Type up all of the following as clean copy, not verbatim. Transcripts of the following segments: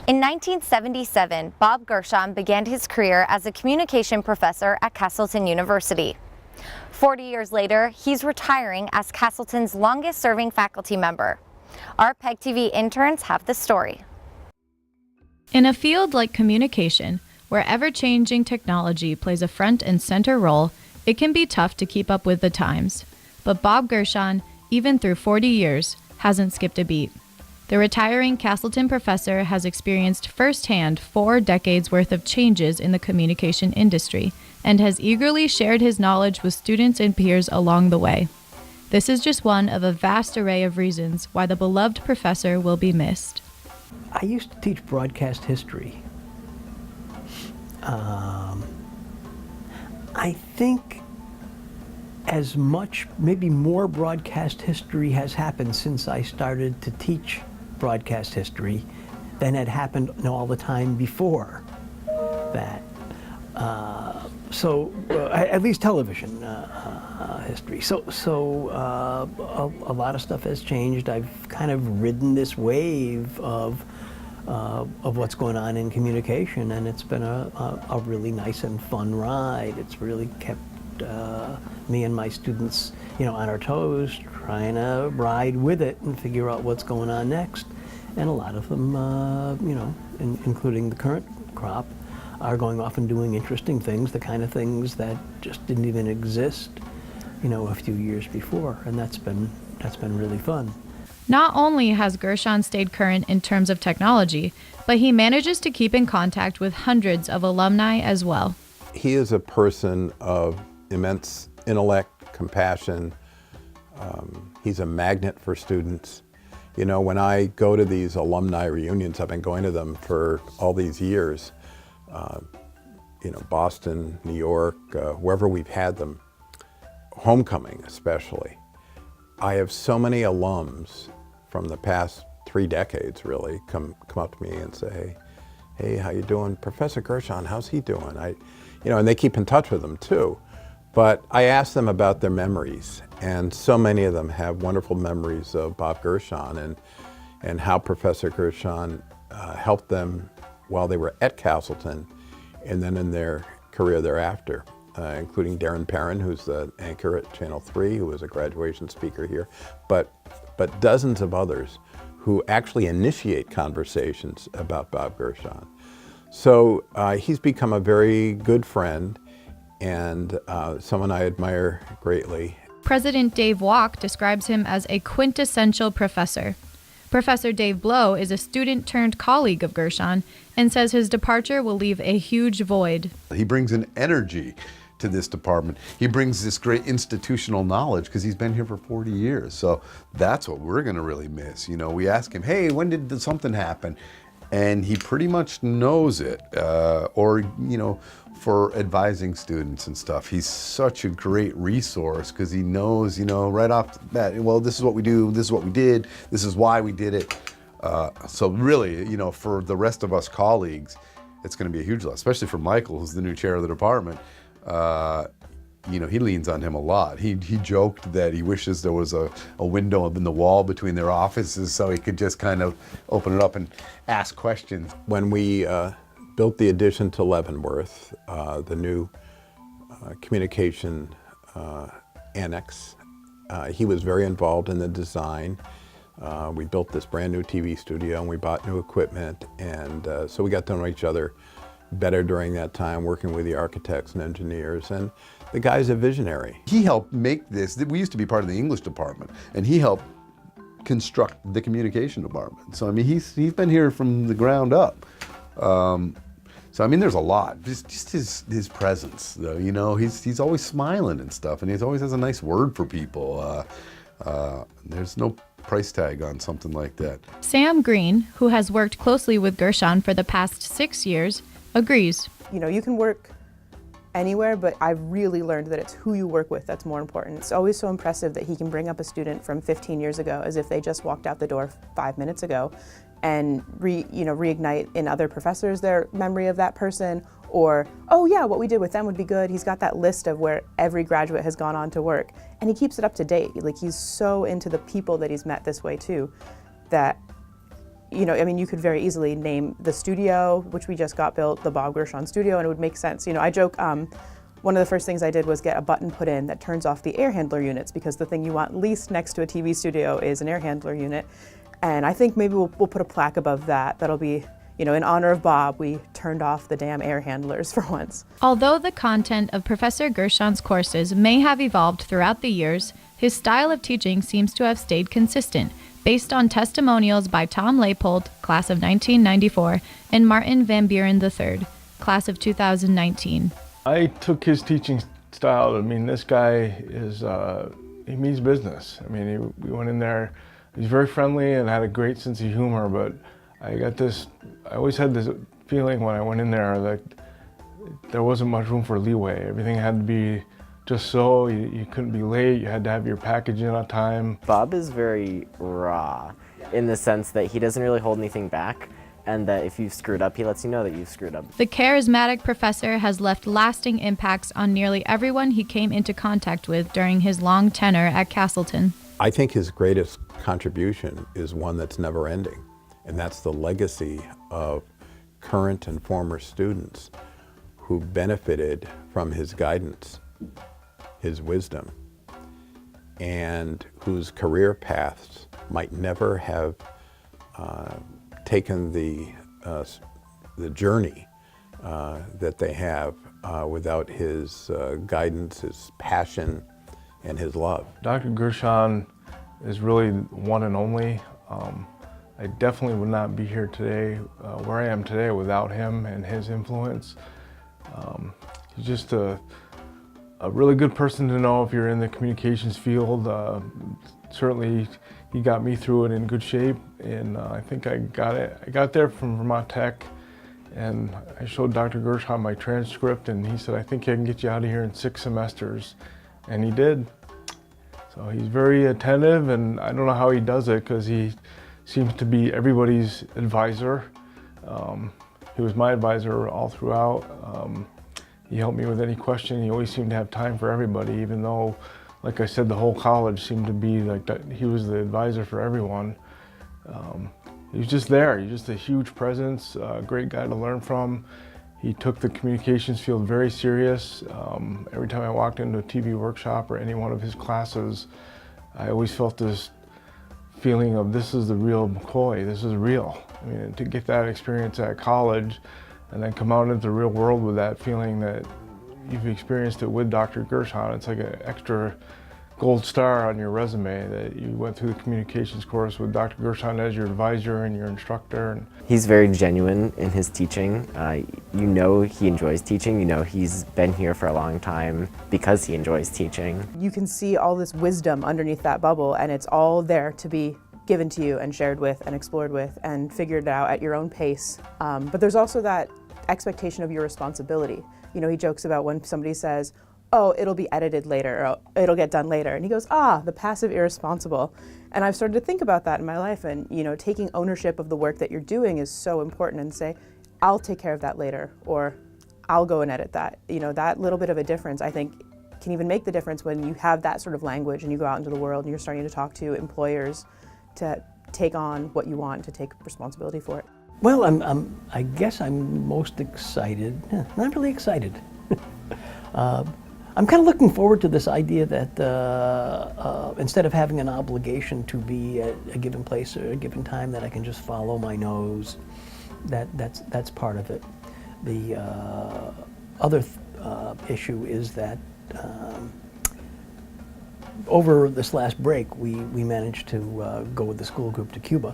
In 1977, Bob Gershon began his career as a communication professor at Castleton University. 40 years later, he's retiring as Castleton's longest-serving faculty member. Our PEGTV interns have the story. In a field like communication, where ever-changing technology plays a front and center role, it can be tough to keep up with the times. But Bob Gershon, even through 40 years, hasn't skipped a beat. The retiring Castleton professor has experienced firsthand 4 decades worth of changes in the communication industry and has eagerly shared his knowledge with students and peers along the way. This is just one of a vast array of reasons why the beloved professor will be missed. I used to teach broadcast history. I think as much, maybe more broadcast history has happened since I started to teach broadcast history than had happened all the time before that. At least television history. So a lot of stuff has changed. I've kind of ridden this wave of what's going on in communication, and it's been a really nice and fun ride. It's really kept me and my students, on our toes, trying to ride with it and figure out what's going on next. And a lot of them, including the current crop, are going off and doing interesting things, the kind of things that just didn't even exist, a few years before. And that's been really fun. Not only has Gershon stayed current in terms of technology, but he manages to keep in contact with hundreds of alumni as well. He is a person of immense intellect, compassion. He's a magnet for students. When I go to these alumni reunions, I've been going to them for all these years, Boston, New York, wherever we've had them, homecoming especially. I have so many alums from the past 3 decades really come up to me and say, hey, how you doing? Professor Gershon, how's he doing? And they keep in touch with them too. But I ask them about their memories, and so many of them have wonderful memories of Bob Gershon and how Professor Gershon helped them while they were at Castleton and then in their career thereafter, including Darren Perrin, who's the anchor at Channel 3, who was a graduation speaker here, but dozens of others who actually initiate conversations about Bob Gershon. So he's become a very good friend and someone I admire greatly. President Dave Walk describes him as a quintessential professor. Professor Dave Blow is a student turned colleague of Gershon and says his departure will leave a huge void. He brings an energy to this department. He brings this great institutional knowledge because he's been here for 40 years. So that's what we're going to really miss. We ask him, hey, when did something happen? And he pretty much knows it, for advising students and stuff. He's such a great resource because he knows, right off the bat, well, this is what we do, this is what we did, this is why we did it. So really, for the rest of us colleagues, it's going to be a huge loss, especially for Michael, who's the new chair of the department. He leans on him a lot. He joked that he wishes there was a window in the wall between their offices so he could just kind of open it up and ask questions. When we built the addition to Leavenworth, the new communication annex, he was very involved in the design. We built this brand new TV studio and we bought new equipment, and so we got to know each other better during that time, working with the architects and engineers, and the guy's a visionary. He helped make this. We used to be part of the English department, and he helped construct the communication department. So he's been here from the ground up. There's a lot. Just his presence, though. He's always smiling and stuff, and he always has a nice word for people. There's no price tag on something like that. Sam Green, who has worked closely with Gershon for the past 6 years, agrees. You can work anywhere, but I've really learned that it's who you work with that's more important. It's always so impressive that he can bring up a student from 15 years ago as if they just walked out the door 5 minutes ago and reignite in other professors their memory of that person, or, oh yeah, what we did with them would be good. He's got that list of where every graduate has gone on to work, and he keeps it up to date. Like, he's so into the people that he's met this way too, that you know, I mean, you could very easily name the studio, which we just got built, the Bob Gershon studio, and it would make sense. You know, I joke, one of the first things I did was get a button put in that turns off the air handler units, because the thing you want least next to a TV studio is an air handler unit. And I think maybe we'll put a plaque above that. That'll be, you know, in honor of Bob, we turned off the damn air handlers for once. Although the content of Professor Gershon's courses may have evolved throughout the years, his style of teaching seems to have stayed consistent, based on testimonials by Tom Leipold, class of 1994, and Martin Van Buren III, class of 2019. I took his teaching style. I mean, this guy is, he means business. I mean, we went in there, he's very friendly and had a great sense of humor, but I always had this feeling when I went in there that there wasn't much room for leeway. Everything had to be just so, you couldn't be late, you had to have your package in on time. Bob is very raw in the sense that he doesn't really hold anything back, and that if you've screwed up, he lets you know that you've screwed up. The charismatic professor has left lasting impacts on nearly everyone he came into contact with during his long tenure at Castleton. I think his greatest contribution is one that's never ending, and that's the legacy of current and former students who benefited from his guidance, his wisdom, and whose career paths might never have taken the journey that they have without his guidance, his passion, and his love. Dr. Gershon is really one and only. I definitely would not be here today, where I am today, without him and his influence. He's just a really good person to know if you're in the communications field. Certainly, he got me through it in good shape, and I think I got there from Vermont Tech, and I showed Dr. Gershon my transcript, and he said, "I think I can get you out of here in 6 semesters," and he did. So he's very attentive, and I don't know how he does it, because he seems to be everybody's advisor. He was my advisor all throughout. He helped me with any question. He always seemed to have time for everybody, even though, like I said, the whole college seemed to be like that. He was the advisor for everyone. He was just there. He's just a huge presence, a great guy to learn from. He took the communications field very serious. Every time I walked into a TV workshop or any one of his classes, I always felt this feeling of, this is the real McCoy, this is real. I mean, to get that experience at college and then come out into the real world with that feeling that you've experienced it with Dr. Gershon, it's like an extra gold star on your resume that you went through the communications course with Dr. Gershon as your advisor and your instructor. He's very genuine in his teaching. You know he enjoys teaching. You know he's been here for a long time because he enjoys teaching. You can see all this wisdom underneath that bubble, and it's all there to be given to you and shared with and explored with and figured out at your own pace. But there's also that expectation of your responsibility. You know, he jokes about when somebody says, "Oh, it'll be edited later," or "It'll get done later." And he goes, the passive irresponsible. And I've started to think about that in my life, and, you know, taking ownership of the work that you're doing is so important, and say, I'll take care of that later, or I'll go and edit that. You know, that little bit of a difference, I think, can even make the difference when you have that sort of language and you go out into the world and you're starting to talk to employers to take on what you want, to take responsibility for it. Well, I guess I'm most excited, not really excited. I'm kind of looking forward to this idea that instead of having an obligation to be at a given place or a given time, that I can just follow my nose. That's part of it. The other issue is that over this last break, we managed to go with the school group to Cuba.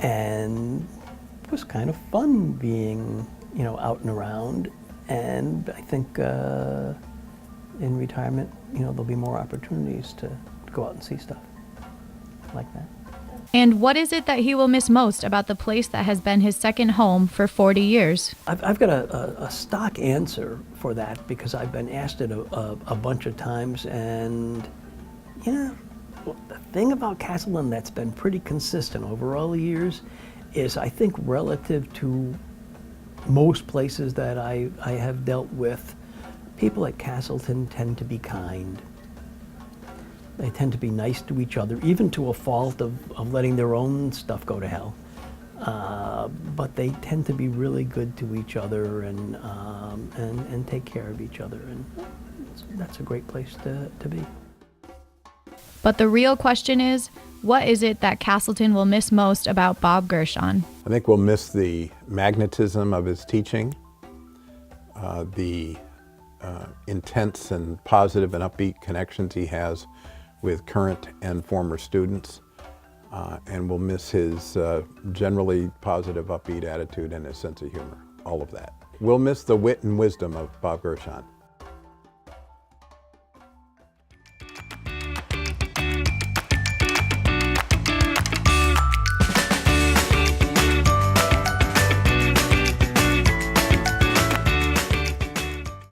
And it was kind of fun being, you know, out and around. And I think in retirement, you know, there'll be more opportunities to go out and see stuff like that. And what is it that he will miss most about the place that has been his second home for 40 years? I've got a stock answer for that, because I've been asked it a bunch of times. And, you know, the thing about Castleton that's been pretty consistent over all the years is, I think, relative to most places that I have dealt with, people at Castleton tend to be kind. They tend to be nice to each other, even to a fault of letting their own stuff go to hell. But they tend to be really good to each other and take care of each other, and that's a great place to be. But the real question is, what is it that Castleton will miss most about Bob Gershon? I think we'll miss the magnetism of his teaching, the intense and positive and upbeat connections he has with current and former students, and we'll miss his generally positive, upbeat attitude and his sense of humor, all of that. We'll miss the wit and wisdom of Bob Gershon.